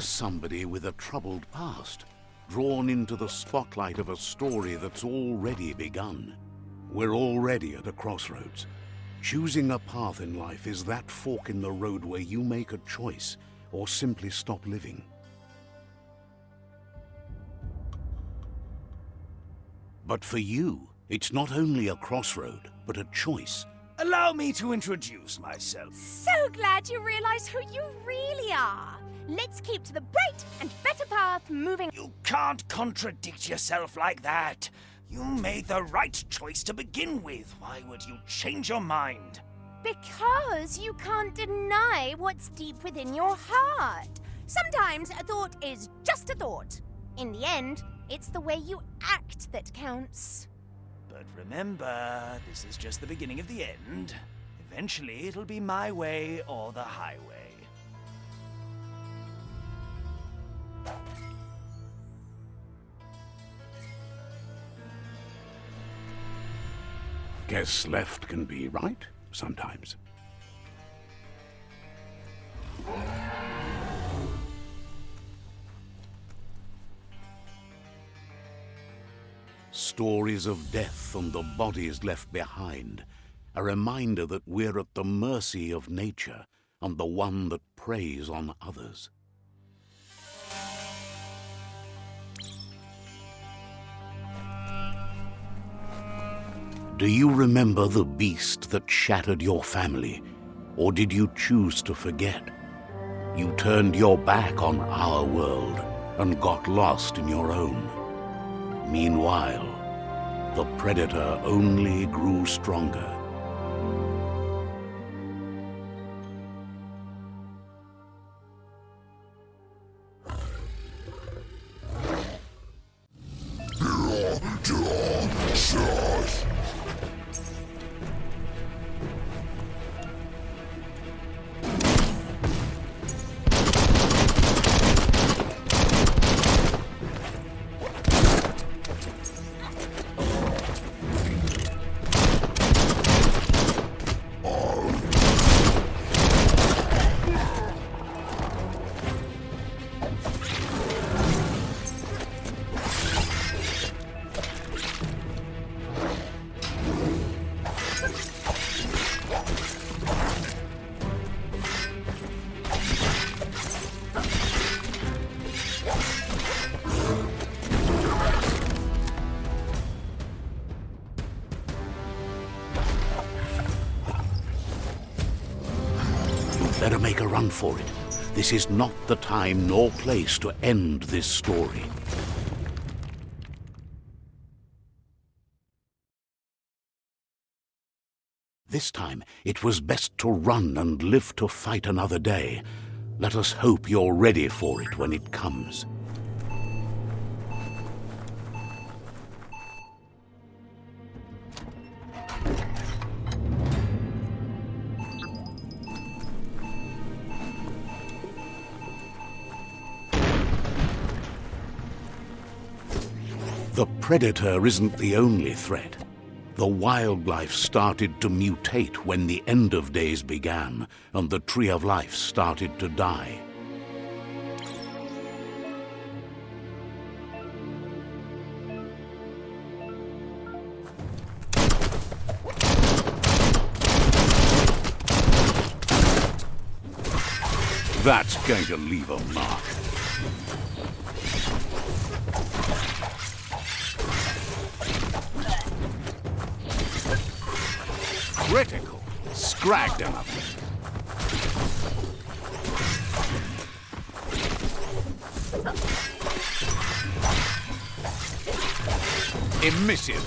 just somebody with a troubled past, drawn into the spotlight of a story that's already begun. We're already at a crossroads. Choosing a path in life is that fork in the road where you make a choice or simply stop living. But for you, it's not only a crossroad, but a choice. Allow me to introduce myself. So glad you realize who you really are. Let's keep to the bright and better path moving. You can't contradict yourself like that. You made the right choice to begin with. Why would you change your mind? Because you can't deny what's deep within your heart. Sometimes a thought is just a thought. In the end, it's the way you act that counts. But remember, this is just the beginning of the end. Eventually, it'll be my way or the highway. Guess left can be right sometimes. Stories of death and the bodies left behind, a reminder that we're at the mercy of nature and the one that preys on others. Do you remember the beast that shattered your family, or did you choose to forget? You turned your back on our world and got lost in your own. Meanwhile, the predator only grew stronger. Better make a run for it. This is not the time nor place to end this story. This time, it was best to run and live to fight another day. Let us hope you're ready for it when it comes. The predator isn't the only threat. The wildlife started to mutate when the end of days began, and the tree of life started to die. That's going to leave a mark. Critical. Scragged enough. Emissive.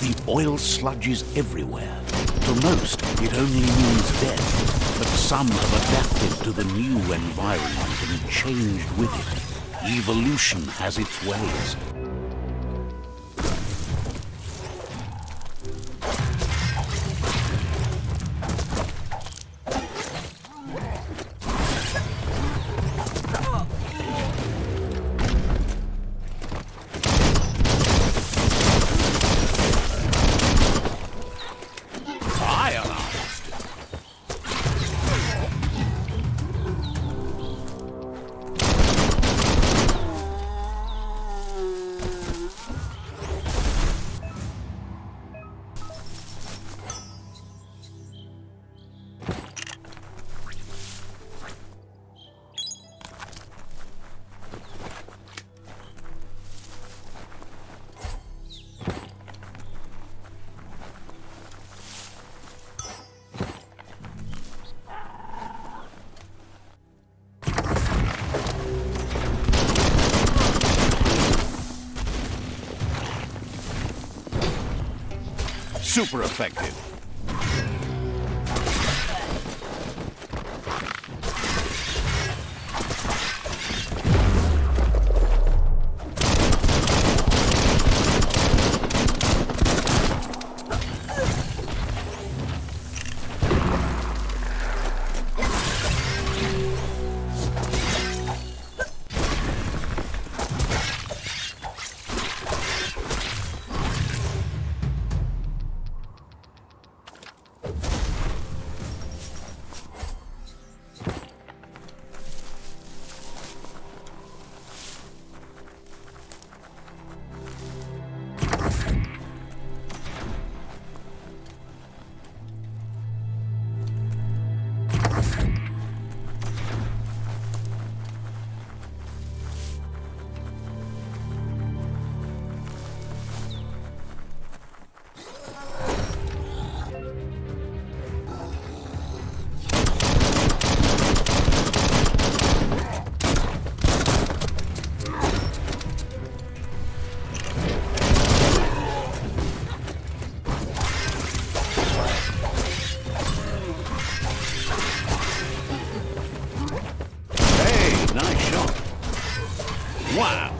The oil sludges everywhere. To most, it only means death, but some have adapted to the new environment and changed with it. Evolution has its ways. Super effective. Wow!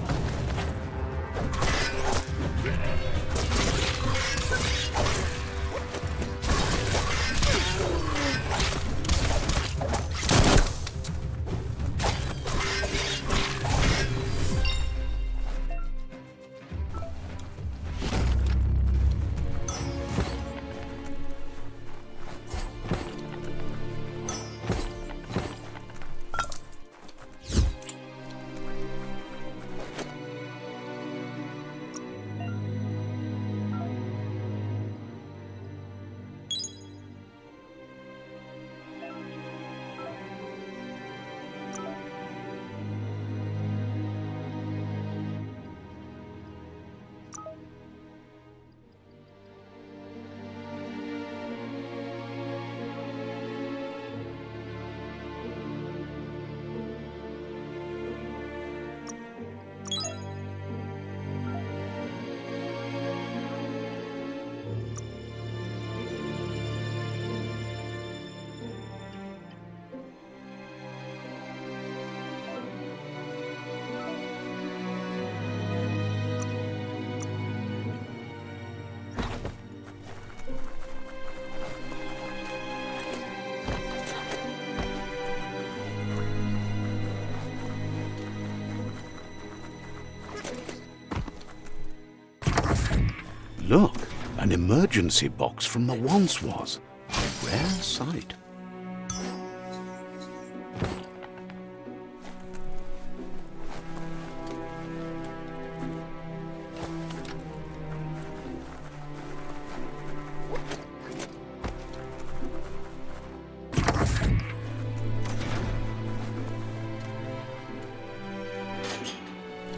Look, an emergency box from the once was. A rare sight.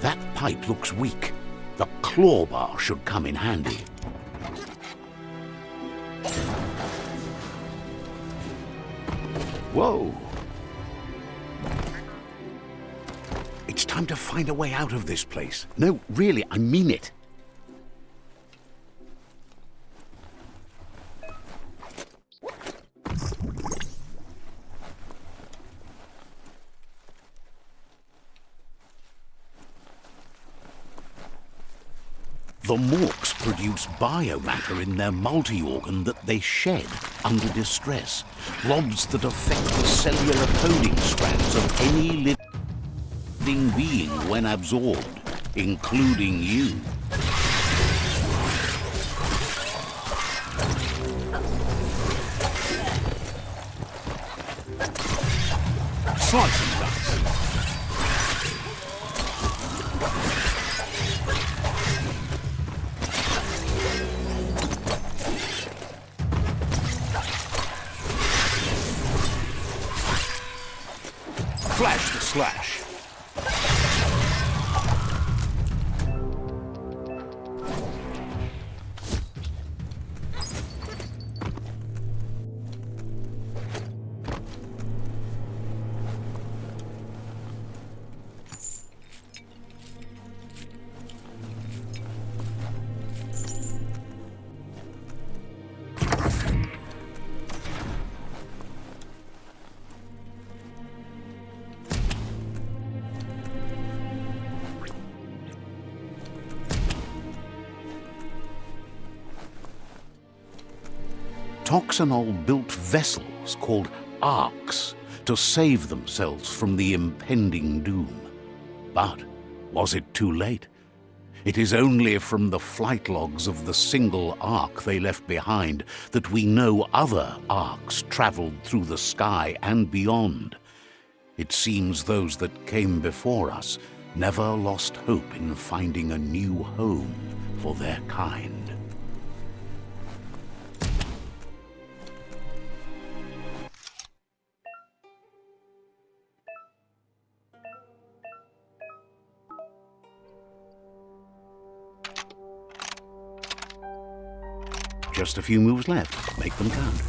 That pipe looks weak. The claw bar should come in handy. Whoa! It's time to find a way out of this place. No, really, I mean it. The Morks produce biomatter in their multi-organ that they shed under distress, blobs that affect the cellular coding strands of any living being when absorbed, including you. Slice and dice. Flash the slash. Toxanol built vessels called arks to save themselves from the impending doom. But was it too late? It is only from the flight logs of the single ark they left behind that we know other arks traveled through the sky and beyond. It seems those that came before us never lost hope in finding a new home for their kind. Just a few moves left. Make them count.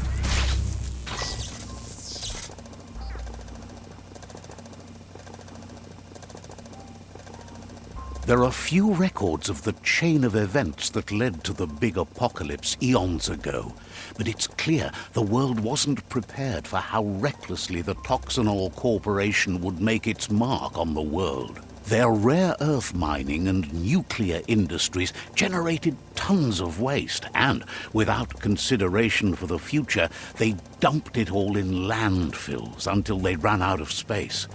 There are few records of the chain of events that led to the big apocalypse eons ago, but it's clear the world wasn't prepared for how recklessly the Toxanol Corporation would make its mark on the world. Their rare earth mining and nuclear industries generated tons of waste, and without consideration for the future, they dumped it all in landfills until they ran out of space.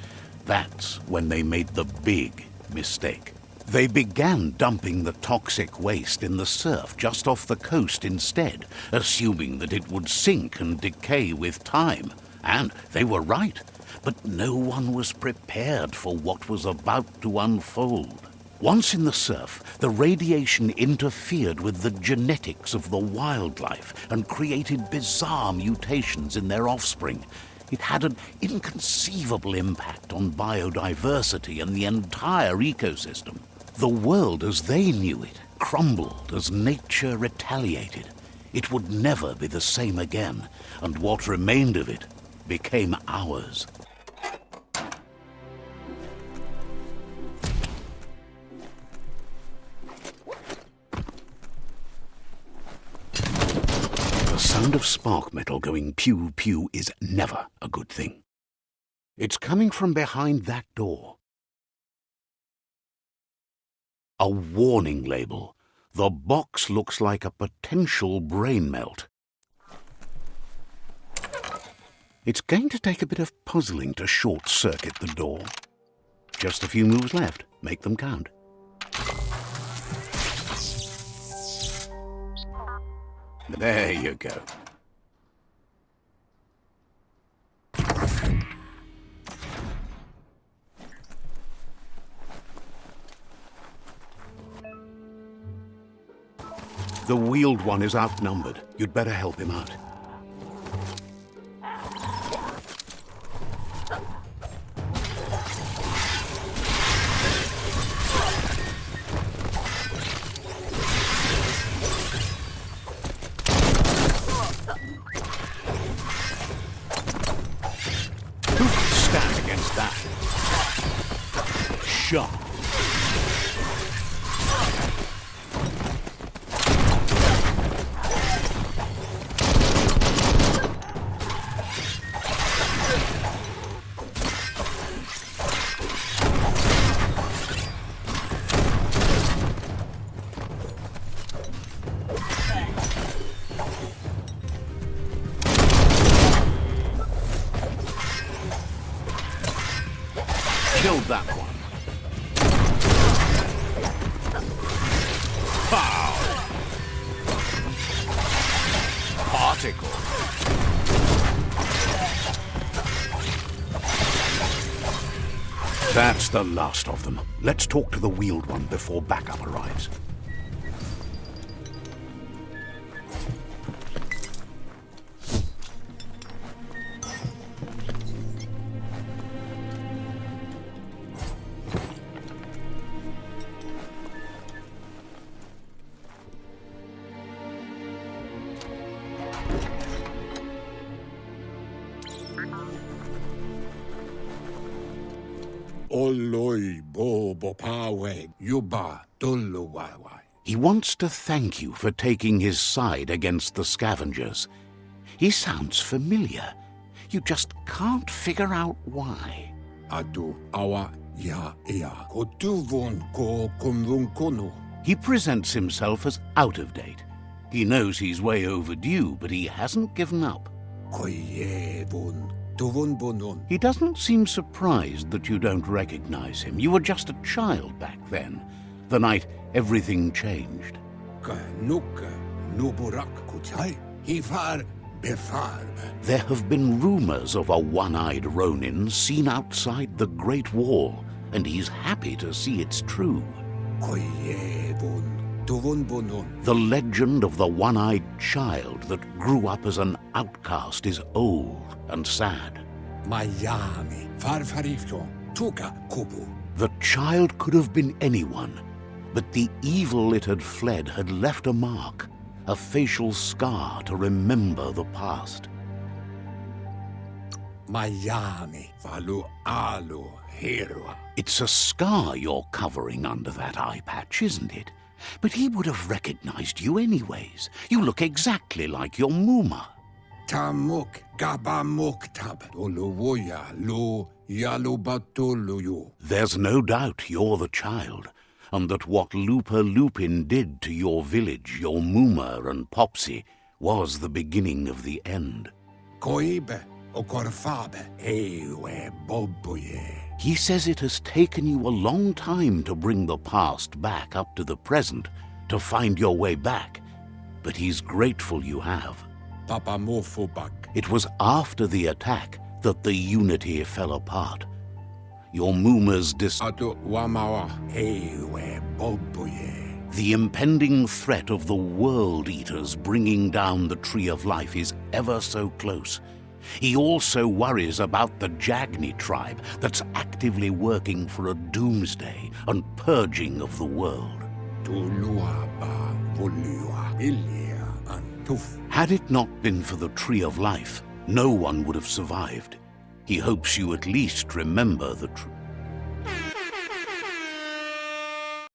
That's when they made the big mistake. They began dumping the toxic waste in the surf just off the coast instead, assuming that it would sink and decay with time. And they were right. But no one was prepared for what was about to unfold. Once in the surf, the radiation interfered with the genetics of the wildlife and created bizarre mutations in their offspring. It had an inconceivable impact on biodiversity and the entire ecosystem. The world as they knew it crumbled as nature retaliated. It would never be the same again, and what remained of it became ours. The sound of spark metal going pew-pew is never a good thing. It's coming from behind that door. A warning label. The box looks like a potential brain melt. It's going to take a bit of puzzling to short-circuit the door. Just a few moves left. Make them count. There you go. The wheeled one is outnumbered. You'd better help him out. Who can stand against that? Sharp. Nailed that one. Pow! Particle. That's the last of them. Let's talk to the wheeled one before backup arrives. He wants to thank you for taking his side against the scavengers. He sounds familiar. You just can't figure out why. He presents himself as out of date. He knows he's way overdue, but he hasn't given up. He doesn't seem surprised that you don't recognize him. You were just a child back then, the night everything changed. There have been rumors of a one-eyed Ronin seen outside the Great Wall, and he's happy to see it's true. The legend of the one-eyed child that grew up as an outcast is old and sad. The child could have been anyone, but the evil it had fled had left a mark, a facial scar to remember the past. It's a scar you're covering under that eye patch, isn't it? But he would have recognized you anyways. You look exactly like your Muma. There's no doubt you're the child, and that what Lupa Lupin did to your village, your Muma and Popsy, was the beginning of the end. He says it has taken you a long time to bring the past back up to the present, to find your way back, but he's grateful you have. It was after the attack that the unity fell apart. Your Muma's The impending threat of the World Eaters bringing down the Tree of Life is ever so close. He also worries about the Jagni tribe that's actively working for a doomsday and purging of the world. Had it not been for the Tree of Life, no one would have survived. He hopes you at least remember the truth.